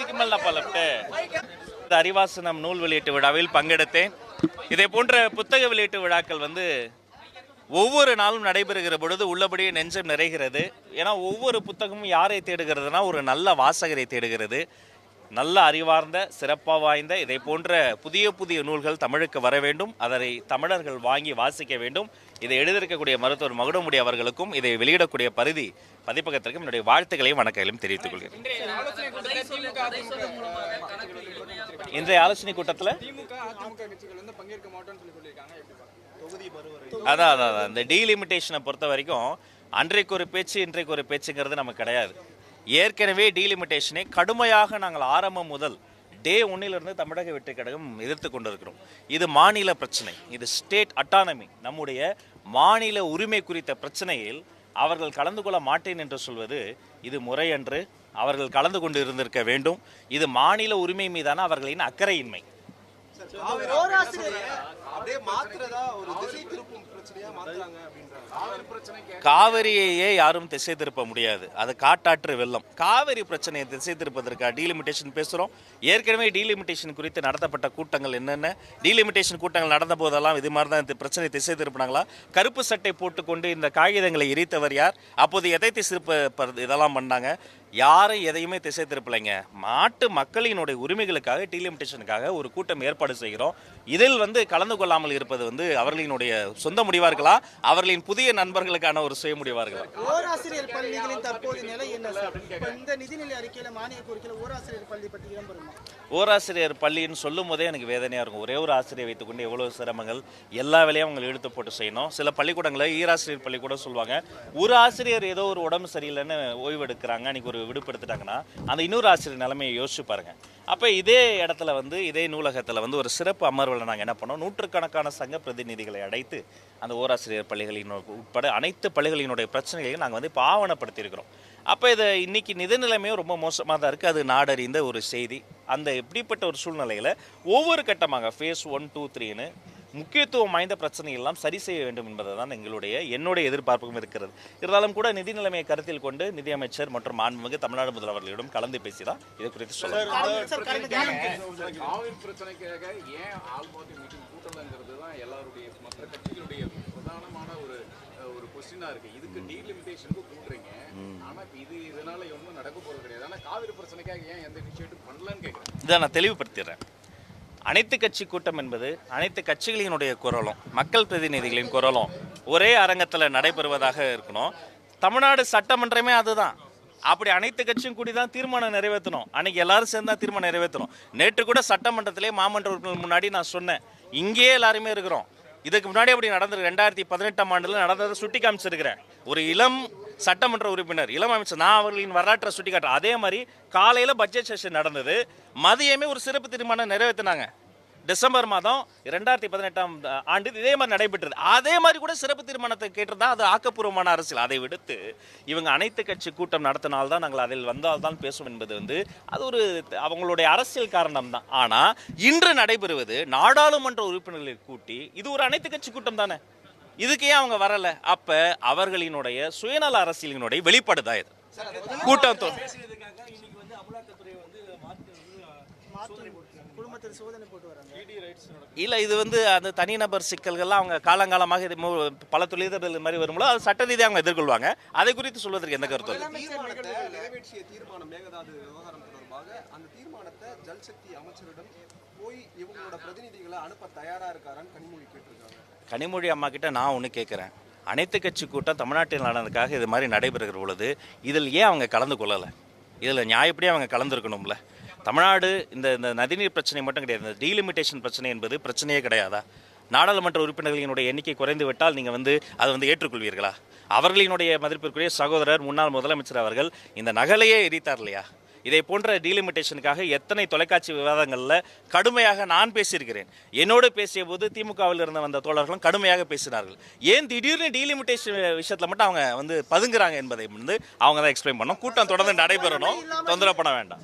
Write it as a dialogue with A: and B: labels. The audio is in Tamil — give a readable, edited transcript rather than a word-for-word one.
A: இதுக்கு மேல நான் பலப்ட்டு அறிவாசனம் நூல் வெளியீட்டு விழாவில் பங்கெடுத்தேன். இதே போன்ற புத்தக வெளியீட்டு விழாக்கள் ஒவ்வொரு நாளும் நடைபெறுகிற பொழுது உள்ளபடியே நெஞ்சம் நிறைகிறது. ஏன்னா ஒவ்வொரு புத்தகமும் யாரை தேடுகிறதுனா ஒரு நல்ல வாசகரை தேடுகிறது. நல்ல அறிவார்ந்த சிறப்பாக வாய்ந்த இதை போன்ற புதிய புதிய நூல்கள் தமிழுக்கு வர வேண்டும். அதை தமிழர்கள் வாங்கி வாசிக்க வேண்டும். இதை எழுதியிருக்கக்கூடிய மருத்துவர் மகுடமுடி அவர்களுக்கும் இதை வெளியிடக்கூடிய பரிதி பதிப்பகத்திற்கும் என்னுடைய வாழ்த்துக்களையும் வணக்கங்களையும் தெரிவித்துக் கொள்கிறேன். இன்றைய ஆலோசனை கூட்டத்தில் அதான் இந்த டீலிமிட்டேஷனை பொறுத்த வரைக்கும் அன்றைக்கு ஒரு பேச்சு இன்றைக்கு ஒரு பேச்சுங்கிறது நமக்கு கிடையாது. ஏற்கனவே டீலிமிட்டேஷனை கடுமையாக நாங்கள் ஆரம்பம் முதல் டே 1 தமிழக வெற்றி கழகம் எதிர்த்து கொண்டிருக்கிறோம். இது மாநில பிரச்சனை, இது ஸ்டேட் அட்டானமி, நம்முடைய மாநில உரிமை குறித்த பிரச்சனையில் அவர்கள் கலந்து கொள்ள மாட்டேன் என்று சொல்வது இது முறையன்று. அவர்கள் கலந்து கொண்டு இருந்திருக்க வேண்டும். இது மாநில உரிமை மீதான அவர்களின் அக்கறையின்மை. காவிரியையே யாரும் திசை திருப்ப முடியாது. அது காட்டாற்று வெள்ளம். காவிரி பிரச்சனையை திசை திருப்பதற்காக டீலிமிட்டேஷன் பேசுகிறோம். ஏற்கனவே டீலிமிட்டேஷன் குறித்து நடத்தப்பட்ட கூட்டங்கள் என்னென்ன, டீலிமிட்டேஷன் கூட்டங்கள் நடந்த போதெல்லாம் இது மாதிரி தான் இந்த பிரச்சனை திசை திருப்பினாங்களா? கருப்பு சட்டை போட்டுக்கொண்டு இந்த காகிதங்களை எரித்தவர் யார்? அப்போது எதை திசை இதெல்லாம் பண்ணாங்க? யாரும் எதையுமே திசை திருப்பலைங்க. நாட்டு மக்களினுடைய உரிமைகளுக்காக டீலிமிட்டேஷனுக்காக ஒரு கூட்டம் ஏற்பாடு செய்கிறோம். இதில் கலந்து கொள்ளாமல் இருப்பது அவர்களினுடைய சொந்த முடிவா இருக்கலாம், அவர்களின் புதிய நண்பர்களுக்கான ஒரு சுய முடிவா இருக்கலாம்.
B: ஓராசிரியர் பள்ளிகளின் தற்போதைய நிலை என்ன சார்? இந்த நிதிநிலை அறிக்கையில மானிய கோரிக்கையில ஓராசிரியர் பள்ளி பற்றி இடம்பெறுமா?
A: ஓராசிரியர் பள்ளின்னு சொல்லும் போதே எனக்கு வேதனையா இருக்கும். ஒரே ஒரு ஆசிரியர் வைத்துக்கொண்டு எவ்வளவு சிரமங்கள், எல்லா வேலையும் அவங்க இழுத்து போட்டு செய்யணும். சில பள்ளிக்கூடங்களை ஈராசிரியர் பள்ளி கூட சொல்லுவாங்க. ஒரு ஆசிரியர் ஏதோ ஒரு உடம்பு சரியில்லைன்னு ஓய்வு எடுக்கிறாங்க, அன்னைக்கு ஒரு விடுப்பு எடுத்துட்டாங்கன்னா அந்த இன்னொரு ஆசிரியர் நிலைமையை யோசிச்சு பாருங்க. அப்போ இதே இடத்துல இதே நூலகத்தில் ஒரு சிறப்பு அமர்வில் நாங்கள் என்ன பண்ணோம், நூற்றுக்கணக்கான சங்க பிரதிநிதிகளை அழைத்து அந்த ஓராசிரியர் பள்ளிகளின் உட்பட அனைத்து பள்ளிகளினுடைய பிரச்சனைகளையும் நாங்கள் இப்போ ஆவணப்படுத்தியிருக்கிறோம். அப்போ இதை இன்னைக்கு நிதி நிலைமையும் ரொம்ப மோசமாக தான் இருக்குது. அது நாடறிந்த ஒரு செய்தி. அந்த இப்படிப்பட்ட ஒரு சூழ்நிலையில் ஒவ்வொரு கட்டமாக ஃபேஸ் 1, 2, 3ன்னு முக்கியத்துவம் வாய்ந்த பிரச்சனையெல்லாம் சரி செய்ய வேண்டும் என்பதை தான் என்னுடைய எதிர்பார்ப்பும் இருக்கிறது. இருந்தாலும் கூட நிதி நிலைமையை கருத்தில் கொண்டு நிதியமைச்சர் மற்றும் மாண்புமிகு தமிழ்நாடு முதல்வர்களிடம் கலந்து பேசி தான் இது குறித்து சொல்லலாம். இதை நான் தெளிவுபடுத்திடுறேன். அனைத்து கட்சி கூட்டம் என்பது அனைத்து கட்சிகளினுடைய குரலும் மக்கள் பிரதிநிதிகளின் குரலும் ஒரே அரங்கத்தில் நடைபெறுவதாக இருக்கணும். தமிழ்நாடு சட்டமன்றமே அதுதான். அப்படி அனைத்து கட்சியும் கூடி தான் தீர்மானம் நிறைவேற்றணும். அன்னைக்கு எல்லாரும் சேர்ந்து தான் தீர்மானம் நிறைவேற்றணும். நேற்று கூட சட்டமன்றத்திலே மாமன்ற உறுப்பினர் முன்னாடி நான் சொன்னேன், இங்கேயே எல்லாருமே இருக்கிறோம். இதுக்கு முன்னாடி அப்படி நடந்தது 2018ஆம் ஆண்டுல நடந்ததை சுட்டி காமிச்சிருக்கிறேன். ஒரு இளம் சட்டமன்ற உறுப்பினர், இளம் அமைச்சர், நான் அவர்களின் வரலாற்றை சுட்டி காட்டுறேன். அதே மாதிரி காலையில் பட்ஜெட் செஷன் நடந்தது, மதியமே ஒரு சிறப்பு தீர்மானம் நிறைவேற்றினாங்க. டிசம்பர் மாதம் 2018ஆம் ஆண்டு இதே மாதிரி நடைபெற்றது. அதே மாதிரி கூட சிறப்பு தீர்மானத்தை கேட்டிருந்தா அது ஆக்கப்பூர்வமான அரசியல். அதை விடுத்து இவங்க அனைத்து கட்சி கூட்டம் நடத்தினால்தான் நாங்கள் அதில் வந்தால்தான் பேசும் என்பது அது ஒரு அவங்களுடைய அரசியல் காரணம் தான். ஆனால் இன்று நடைபெறுவது நாடாளுமன்ற உறுப்பினர்களை கூட்டி இது ஒரு அனைத்து கட்சி கூட்டம் தானே. இதுக்கு ஏன் அவங்க வரல? அப்ப அவர்களினுடைய சுயநல அரசியலினுடைய வெளிப்பாடுதான் இது. கூட்டம் இல்ல, இது அந்த தனிநபர் சிக்கல்கள்லாம் அவங்க காலங்காலமாக இது பல தொழில்கள் மாதிரி வரும்போது அது சட்ட ரீதியாக அவங்க எதிர்கொள்வாங்க. அதை குறித்து சொல்வதற்கு எந்த கருத்து இல்லை. கனிமொழி அம்மா கிட்ட நான் ஒன்று கேட்குறேன். அனைத்து கட்சி கூட்டம் தமிழ்நாட்டில் நடந்ததுக்காக இது மாதிரி நடைபெறுகிற பொழுது இதில் ஏன் அவங்க கலந்து கொள்ளலை? இதில் நியாயப்படியே அவங்க கலந்துருக்கணும்ல. தமிழ்நாடு இந்த நதிநீர் பிரச்சனை மட்டும் கிடையாது, இந்த டீலிமிட்டேஷன் பிரச்சனை என்பது பிரச்சனையே கிடையாதா? நாடாளுமன்ற உறுப்பினர்களினுடைய எண்ணிக்கை குறைந்து விட்டால் நீங்கள் அதை ஏற்றுக்கொள்வீர்களா? அவர்களினுடைய மதிப்பிற்குரிய சகோதரர் முன்னாள் முதலமைச்சர் அவர்கள் இந்த நகலையே எரித்தார் இல்லையா? இதை போன்ற டீலிமிட்டேஷனுக்காக எத்தனை தொலைக்காட்சி விவாதங்களில் கடுமையாக நான் பேசியிருக்கிறேன். என்னோடு பேசிய போது திமுகவில் இருந்து வந்த தோழர்களும் கடுமையாக பேசினார்கள். ஏன் திடீர்னு டீலிமிட்டேஷன் விஷயத்தில் மட்டும் அவங்க பதுங்குறாங்க என்பதை அவங்க தான் எக்ஸ்பிளைன் பண்ணணும். கூட்டம் தொடர்ந்து நடைபெறணும், தொந்தரவு பண்ண வேண்டாம்.